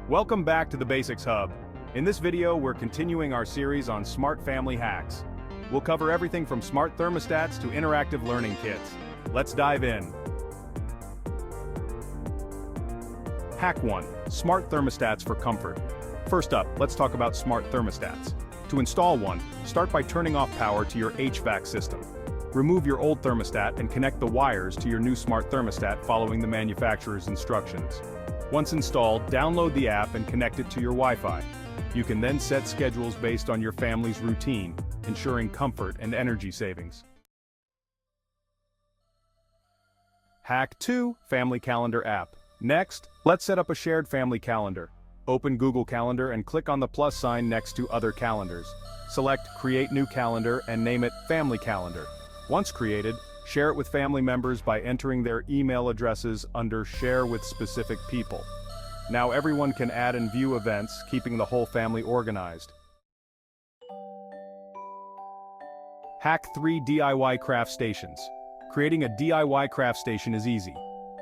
Welcome back to the Basics Hub. In this video, we're continuing our series on smart family hacks. We'll cover everything from smart thermostats to interactive learning kits. Let's dive in. Hack 1. Smart thermostats for comfort. First up, let's talk about smart thermostats. To install one, start by turning off power to your HVAC system. Remove your old thermostat and connect the wires to your new smart thermostat following the manufacturer's instructions. Once installed, download the app and connect it to your Wi-Fi. You can then set schedules based on your family's routine, ensuring comfort and energy savings. Hack 2. Family Calendar app. Next, let's set up a shared family calendar. Open Google Calendar and click on the plus sign next to Other Calendars. Select Create New Calendar and name it Family Calendar. Once created, share it with family members by entering their email addresses under Share with Specific People. Now everyone can add and view events, keeping the whole family organized. Hack 3. DIY craft stations. Creating a DIY craft station is easy.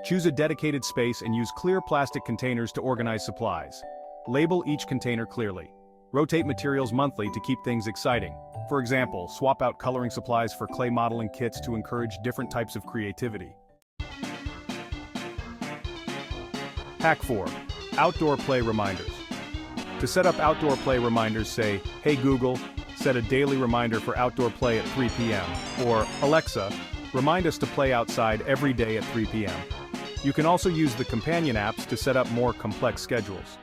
Choose a dedicated space and use clear plastic containers to organize supplies. Label each container clearly. Rotate materials monthly to keep things exciting. For example, swap out coloring supplies for clay modeling kits to encourage different types of creativity. Hack 4. Outdoor play reminders. To set up outdoor play reminders, say, "Hey Google, set a daily reminder for outdoor play at 3 p.m." or "Alexa, remind us to play outside every day at 3 p.m." You can also use the companion apps to set up more complex schedules.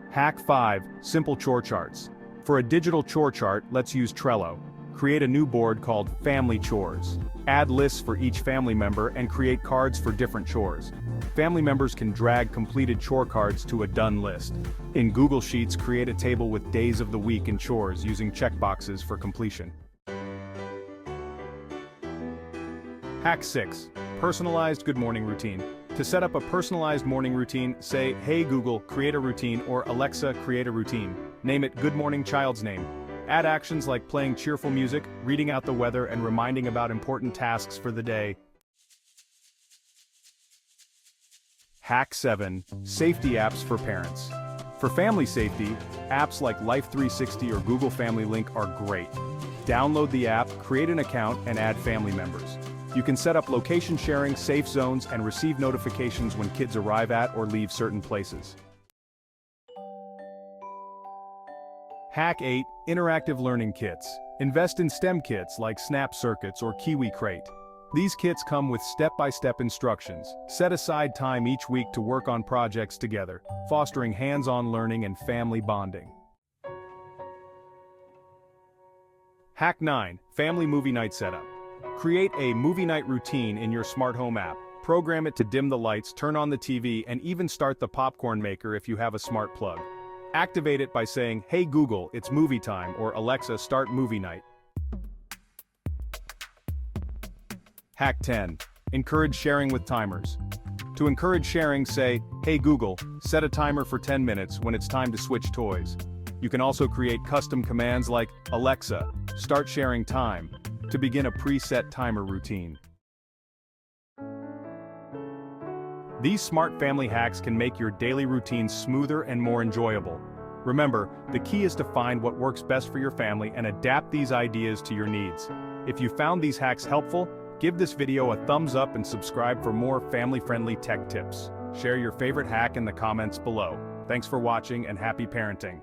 Hack 5. Simple chore charts. For a digital chore chart, let's use Trello. Create a new board called Family Chores. Add lists for each family member and create cards for different chores. Family members can drag completed chore cards to a done list. In Google Sheets, create a table with days of the week and chores using checkboxes for completion. Hack 6. Personalized good morning routine. To set up a personalized morning routine, say, "Hey Google, create a routine," or "Alexa, create a routine." Name it Good Morning Child's Name. Add actions like playing cheerful music, reading out the weather, and reminding about important tasks for the day. Hack 7. Safety apps for parents. For family safety, apps like Life 360 or Google Family Link are great. Download the app, create an account, and add family members. You can set up location sharing, safe zones, and receive notifications when kids arrive at or leave certain places. Hack 8. Interactive learning kits. Invest in STEM kits like Snap Circuits or Kiwi Crate. These kits come with step-by-step instructions. Set aside time each week to work on projects together, fostering hands-on learning and family bonding. Hack 9. Family movie night setup. Create a movie night routine in your smart home app. Program it to dim the lights, turn on the TV, and even start the popcorn maker if you have a smart plug. Activate it by saying, "Hey Google, it's movie time," or "Alexa, start movie night." Hack 10. Encourage sharing with timers. To encourage sharing, say, "Hey Google, set a timer for 10 minutes when it's time to switch toys." You can also create custom commands like, "Alexa, start sharing time," to begin a preset timer routine. These smart family hacks can make your daily routines smoother and more enjoyable. Remember, the key is to find what works best for your family and adapt these ideas to your needs. If you found these hacks helpful, give this video a thumbs up and subscribe for more family-friendly tech tips. Share your favorite hack in the comments below. Thanks for watching and happy parenting.